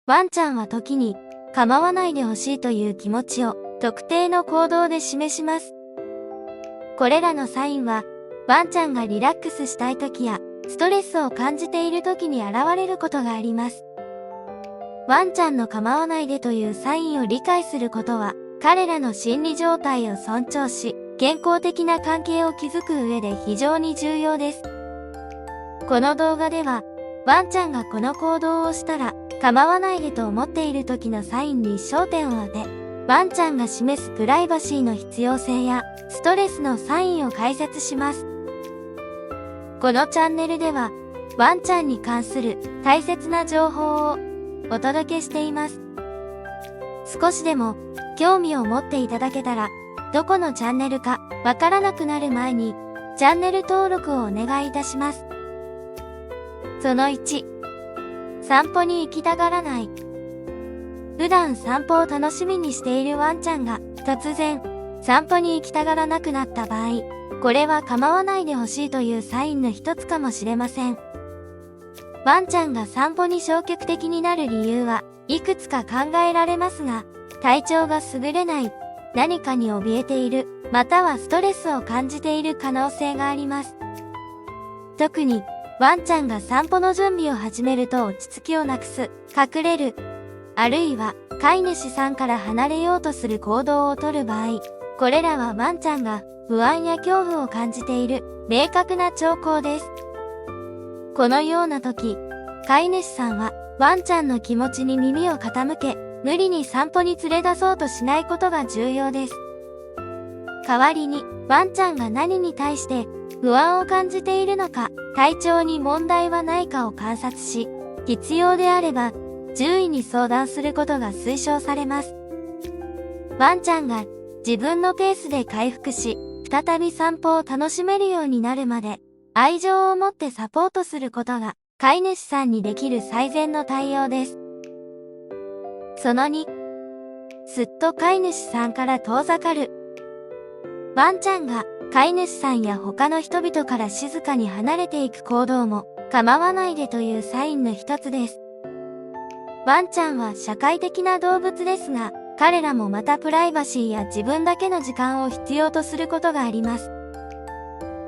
ワンちゃんは時に構わないでほしいという気持ちを特定の行動で示します。これらのサインは、ワンちゃんがリラックスしたい時やストレスを感じている時に現れることがあります。ワンちゃんの構わないでというサインを理解することは、彼らの心理状態を尊重し、健康的な関係を築く上で非常に重要です。この動画では、ワンちゃんがこの行動をしたら、構わないでと思っている時のサインに焦点を当て、ワンちゃんが示すプライバシーの必要性や、ストレスのサインを解説します。このチャンネルでは、ワンちゃんに関する大切な情報をお届けしています。少しでも興味を持っていただけたら、どこのチャンネルかわからなくなる前に、チャンネル登録をお願いいたします。その1、散歩に行きたがらない。普段散歩を楽しみにしているワンちゃんが突然散歩に行きたがらなくなった場合、これは構わないでほしいというサインの一つかもしれません。ワンちゃんが散歩に消極的になる理由はいくつか考えられますが、体調が優れない、何かに怯えている、またはストレスを感じている可能性があります。特に、ワンちゃんが散歩の準備を始めると落ち着きをなくす、隠れる、あるいは飼い主さんから離れようとする行動をとる場合、これらはワンちゃんが不安や恐怖を感じている明確な兆候です。このような時、飼い主さんはワンちゃんの気持ちに耳を傾け、無理に散歩に連れ出そうとしないことが重要です。代わりに、ワンちゃんが何に対して不安を感じているのか、体調に問題はないかを観察し、必要であれば、獣医に相談することが推奨されます。ワンちゃんが自分のペースで回復し、再び散歩を楽しめるようになるまで、愛情を持ってサポートすることが、飼い主さんにできる最善の対応です。その2、すっと飼い主さんから遠ざかる。ワンちゃんが飼い主さんや他の人々から静かに離れていく行動も構わないでというサインの一つです。ワンちゃんは社会的な動物ですが、彼らもまたプライバシーや自分だけの時間を必要とすることがあります。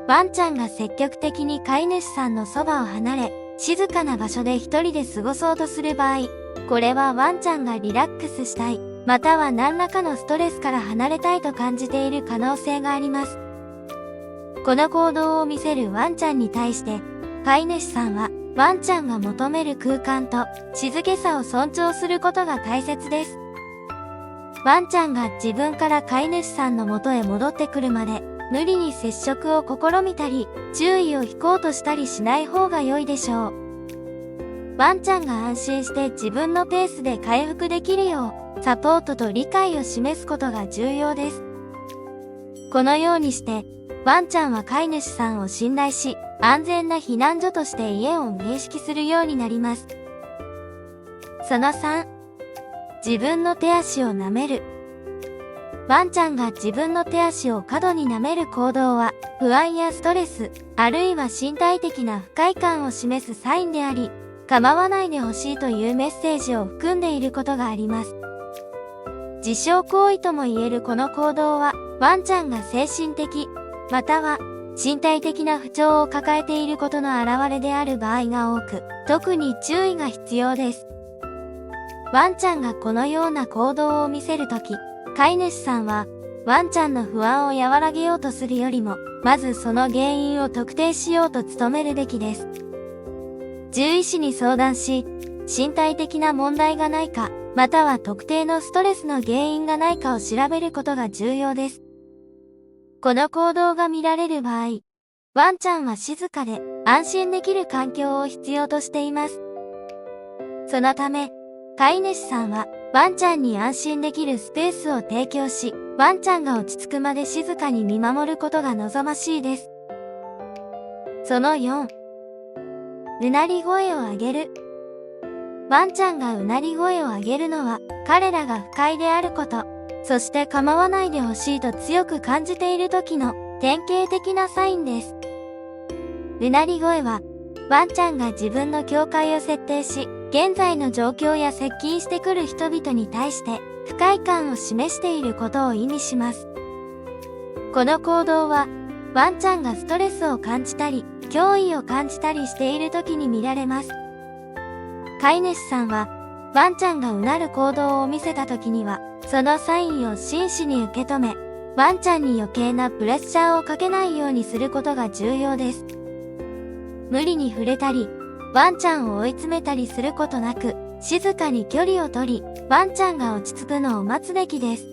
ワンちゃんが積極的に飼い主さんのそばを離れ、静かな場所で一人で過ごそうとする場合、これはワンちゃんがリラックスしたい、または何らかのストレスから離れたいと感じている可能性があります。この行動を見せるワンちゃんに対して、飼い主さんはワンちゃんが求める空間と静けさを尊重することが大切です。ワンちゃんが自分から飼い主さんの元へ戻ってくるまで、無理に接触を試みたり、注意を引こうとしたりしない方が良いでしょう。ワンちゃんが安心して自分のペースで回復できるよう、サポートと理解を示すことが重要です。このようにして、ワンちゃんは飼い主さんを信頼し、安全な避難所として家を認識するようになります。その3、自分の手足を舐める。ワンちゃんが自分の手足を過度に舐める行動は、不安やストレス、あるいは身体的な不快感を示すサインであり、構わないでほしいというメッセージを含んでいることがあります。自傷行為とも言えるこの行動は、ワンちゃんが精神的、または身体的な不調を抱えていることの表れである場合が多く、特に注意が必要です。ワンちゃんがこのような行動を見せるとき、飼い主さんは、ワンちゃんの不安を和らげようとするよりも、まずその原因を特定しようと努めるべきです。獣医師に相談し、身体的な問題がないか、または特定のストレスの原因がないかを調べることが重要です。この行動が見られる場合、ワンちゃんは静かで安心できる環境を必要としています。そのため、飼い主さんはワンちゃんに安心できるスペースを提供し、ワンちゃんが落ち着くまで静かに見守ることが望ましいです。その4、うなり声を上げる。ワンちゃんがうなり声を上げるのは、彼らが不快であること、そして構わないでほしいと強く感じている時の典型的なサインです。うなり声は、ワンちゃんが自分の境界を設定し、現在の状況や接近してくる人々に対して不快感を示していることを意味します。この行動は、ワンちゃんがストレスを感じたり、脅威を感じたりしている時に見られます。飼い主さんは、ワンちゃんがうなる行動を見せた時には、そのサインを真摯に受け止め、ワンちゃんに余計なプレッシャーをかけないようにすることが重要です。無理に触れたり、ワンちゃんを追い詰めたりすることなく、静かに距離を取り、ワンちゃんが落ち着くのを待つべきです。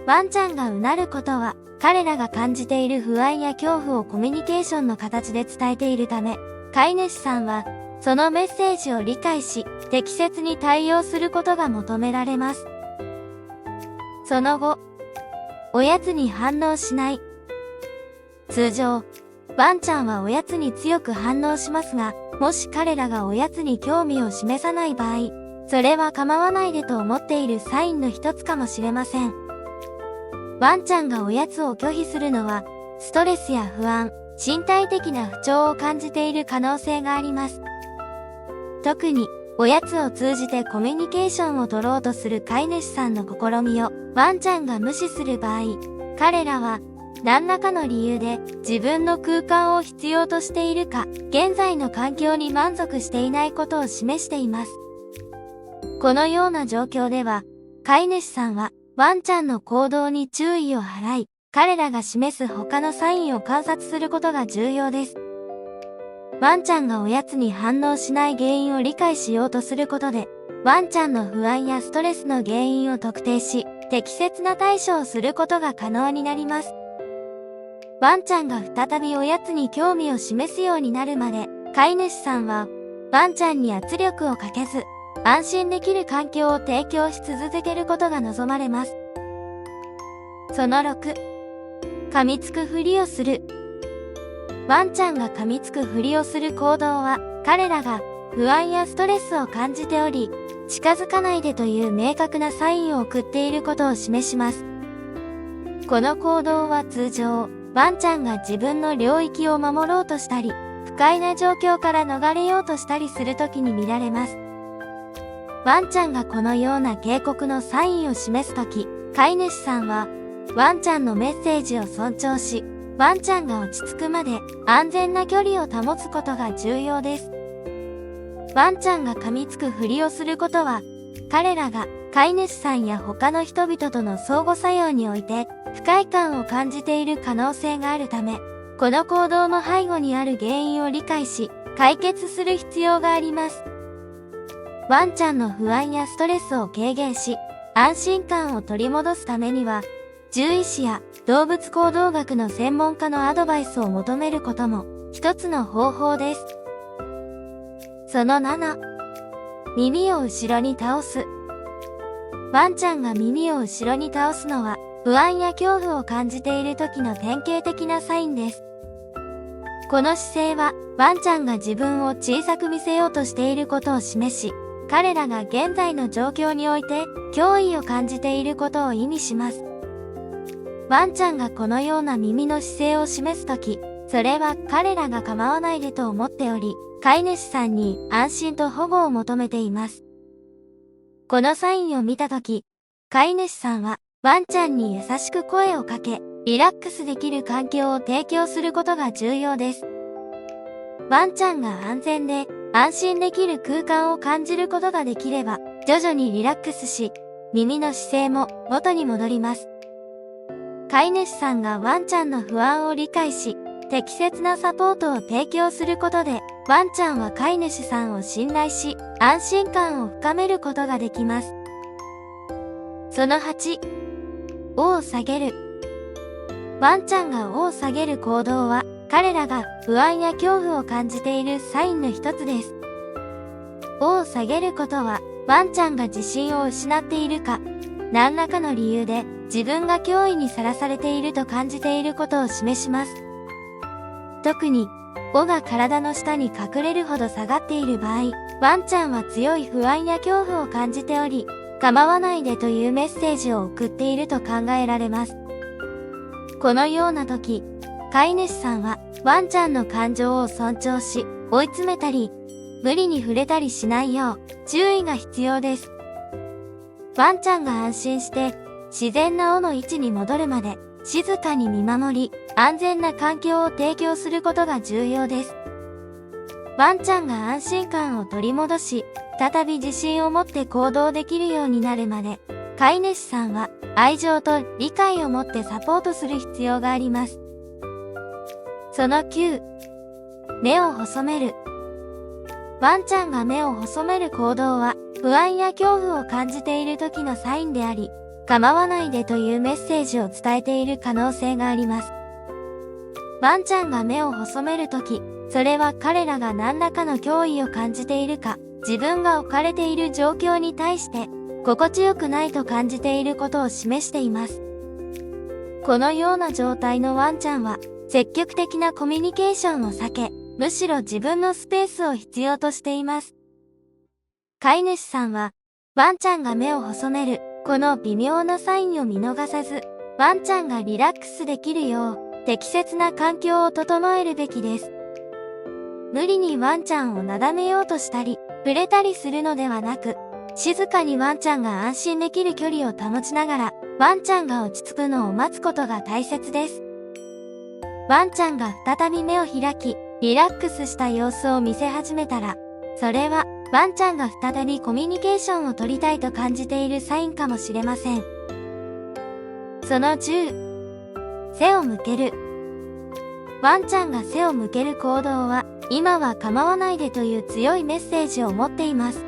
ワンちゃんがうなることは、彼らが感じている不安や恐怖をコミュニケーションの形で伝えているため、飼い主さんは、そのメッセージを理解し、適切に対応することが求められます。その後、おやつに反応しない。通常、ワンちゃんはおやつに強く反応しますが、もし彼らがおやつに興味を示さない場合、それは構わないでと思っているサインの一つかもしれません。ワンちゃんがおやつを拒否するのは、ストレスや不安、身体的な不調を感じている可能性があります。特に、おやつを通じてコミュニケーションを取ろうとする飼い主さんの試みをワンちゃんが無視する場合、彼らは何らかの理由で自分の空間を必要としているか、現在の環境に満足していないことを示しています。このような状況では、飼い主さんはワンちゃんの行動に注意を払い、彼らが示す他のサインを観察することが重要です。ワンちゃんがおやつに反応しない原因を理解しようとすることで、ワンちゃんの不安やストレスの原因を特定し、適切な対処をすることが可能になります。ワンちゃんが再びおやつに興味を示すようになるまで、飼い主さんは、ワンちゃんに圧力をかけず、安心できる環境を提供し続けることが望まれます。その6、噛みつくふりをする。ワンちゃんが噛みつくふりをする行動は、彼らが不安やストレスを感じており、近づかないでという明確なサインを送っていることを示します。この行動は通常、ワンちゃんが自分の領域を守ろうとしたり、不快な状況から逃れようとしたりするときに見られます。ワンちゃんがこのような警告のサインを示すとき、飼い主さんは、ワンちゃんのメッセージを尊重し、ワンちゃんが落ち着くまで安全な距離を保つことが重要です。ワンちゃんが噛みつくふりをすることは、彼らが飼い主さんや他の人々との相互作用において不快感を感じている可能性があるため、この行動の背後にある原因を理解し、解決する必要があります。ワンちゃんの不安やストレスを軽減し、安心感を取り戻すためには、獣医師や動物行動学の専門家のアドバイスを求めることも一つの方法です。その7、耳を後ろに倒す。ワンちゃんが耳を後ろに倒すのは不安や恐怖を感じている時の典型的なサインです。この姿勢はワンちゃんが自分を小さく見せようとしていることを示し、彼らが現在の状況において脅威を感じていることを意味します。ワンちゃんがこのような耳の姿勢を示すとき、それは彼らが構わないでと思っており、飼い主さんに安心と保護を求めています。このサインを見たとき、飼い主さんはワンちゃんに優しく声をかけ、リラックスできる環境を提供することが重要です。ワンちゃんが安全で安心できる空間を感じることができれば、徐々にリラックスし、耳の姿勢も元に戻ります。飼い主さんがワンちゃんの不安を理解し、適切なサポートを提供することで、ワンちゃんは飼い主さんを信頼し、安心感を深めることができます。その8、尾を下げる。ワンちゃんが尾を下げる行動は、彼らが不安や恐怖を感じているサインの一つです。尾を下げることは、ワンちゃんが自信を失っているか、何らかの理由で自分が脅威にさらされていると感じていることを示します。特に、尾が体の下に隠れるほど下がっている場合、ワンちゃんは強い不安や恐怖を感じており、構わないでというメッセージを送っていると考えられます。このような時、飼い主さんはワンちゃんの感情を尊重し、追い詰めたり、無理に触れたりしないよう注意が必要です。ワンちゃんが安心して自然な尾の位置に戻るまで静かに見守り、安全な環境を提供することが重要です。ワンちゃんが安心感を取り戻し、再び自信を持って行動できるようになるまで、飼い主さんは愛情と理解を持ってサポートする必要があります。その9、目を細める。ワンちゃんが目を細める行動は、不安や恐怖を感じている時のサインであり、構わないでというメッセージを伝えている可能性があります。ワンちゃんが目を細めるとき、それは彼らが何らかの脅威を感じているか、自分が置かれている状況に対して、心地よくないと感じていることを示しています。このような状態のワンちゃんは、積極的なコミュニケーションを避け、むしろ自分のスペースを必要としています。飼い主さんは、ワンちゃんが目を細める、この微妙なサインを見逃さず、ワンちゃんがリラックスできるよう、適切な環境を整えるべきです。無理にワンちゃんをなだめようとしたり、触れたりするのではなく、静かにワンちゃんが安心できる距離を保ちながら、ワンちゃんが落ち着くのを待つことが大切です。ワンちゃんが再び目を開き、リラックスした様子を見せ始めたら、それは、ワンちゃんが再びコミュニケーションを取りたいと感じているサインかもしれません。その10、背を向ける。ワンちゃんが背を向ける行動は、今は構わないでという強いメッセージを持っています。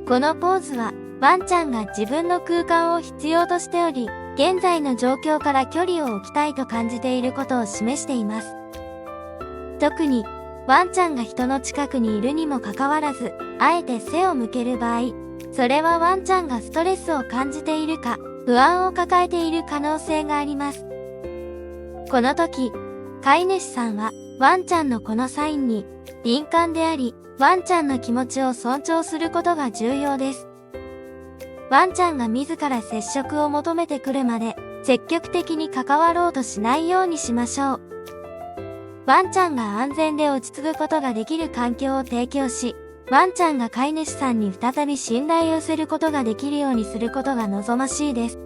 このポーズは、ワンちゃんが自分の空間を必要としており、現在の状況から距離を置きたいと感じていることを示しています。特に、ワンちゃんが人の近くにいるにもかかわらず、あえて背を向ける場合、それはワンちゃんがストレスを感じているか、不安を抱えている可能性があります。この時、飼い主さんは、ワンちゃんのこのサインに、敏感であり、ワンちゃんの気持ちを尊重することが重要です。ワンちゃんが自ら接触を求めてくるまで、積極的に関わろうとしないようにしましょう。ワンちゃんが安全で落ち着くことができる環境を提供し、ワンちゃんが飼い主さんに再び信頼を寄せることができるようにすることが望ましいです。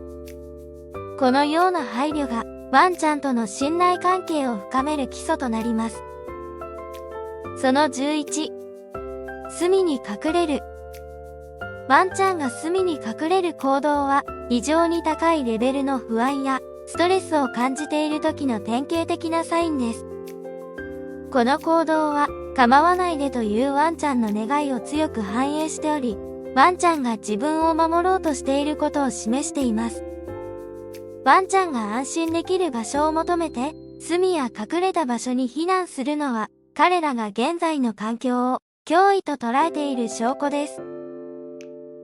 このような配慮が、ワンちゃんとの信頼関係を深める基礎となります。その11、隅に隠れる。ワンちゃんが隅に隠れる行動は、非常に高いレベルの不安やストレスを感じている時の典型的なサインです。この行動は、構わないでというワンちゃんの願いを強く反映しており、ワンちゃんが自分を守ろうとしていることを示しています。ワンちゃんが安心できる場所を求めて、隅や隠れた場所に避難するのは、彼らが現在の環境を脅威と捉えている証拠です。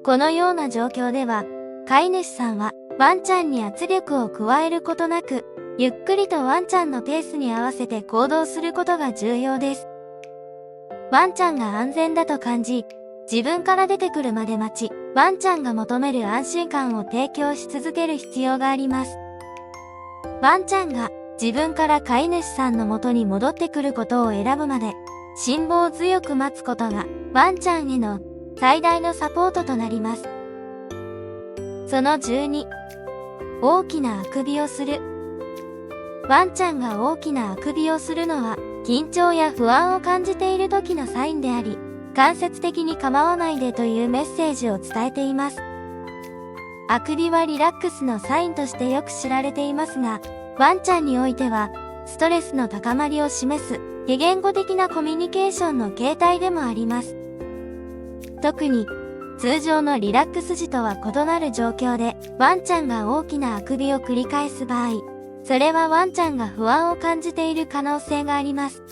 このような状況では、飼い主さんは、ワンちゃんに圧力を加えることなく、ゆっくりとワンちゃんのペースに合わせて行動することが重要です。ワンちゃんが安全だと感じ、自分から出てくるまで待ち、ワンちゃんが求める安心感を提供し続ける必要があります。ワンちゃんが自分から飼い主さんの元に戻ってくることを選ぶまで、辛抱強く待つことがワンちゃんへの最大のサポートとなります。その12、大きなあくびをする。ワンちゃんが大きなあくびをするのは、緊張や不安を感じている時のサインであり、間接的に構わないでというメッセージを伝えています。あくびはリラックスのサインとしてよく知られていますが、ワンちゃんにおいては、ストレスの高まりを示す、非言語的なコミュニケーションの形態でもあります。特に、通常のリラックス時とは異なる状況で、ワンちゃんが大きなあくびを繰り返す場合、それはワンちゃんが不安を感じている可能性があります。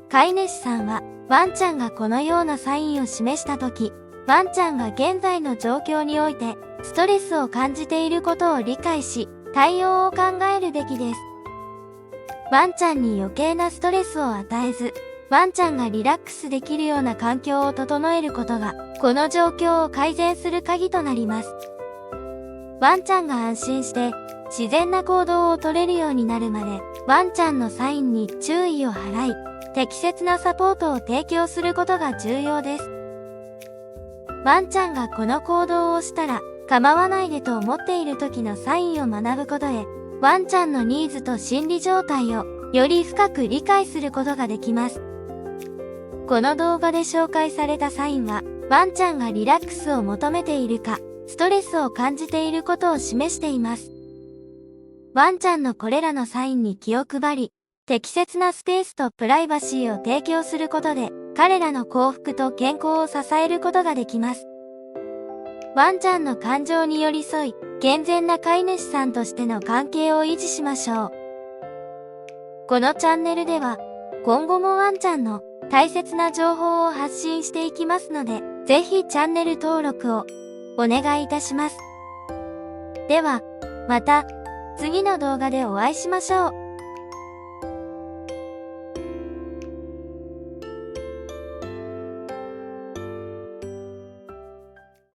飼い主さんは、ワンちゃんがこのようなサインを示したとき、ワンちゃんが現在の状況において、ストレスを感じていることを理解し、対応を考えるべきです。ワンちゃんに余計なストレスを与えず、ワンちゃんがリラックスできるような環境を整えることが、この状況を改善する鍵となります。ワンちゃんが安心して、自然な行動をとれるようになるまで、ワンちゃんのサインに注意を払い、適切なサポートを提供することが重要です。ワンちゃんがこの行動をしたら構わないでと思っている時のサインを学ぶことで、ワンちゃんのニーズと心理状態をより深く理解することができます。この動画で紹介されたサインは、ワンちゃんがリラックスを求めているか、ストレスを感じていることを示しています。ワンちゃんのこれらのサインに気を配り、適切なスペースとプライバシーを提供することで、彼らの幸福と健康を支えることができます。ワンちゃんの感情に寄り添い、健全な飼い主さんとしての関係を維持しましょう。このチャンネルでは、今後もワンちゃんの大切な情報を発信していきますので、ぜひチャンネル登録をお願いいたします。では、また次の動画でお会いしましょう。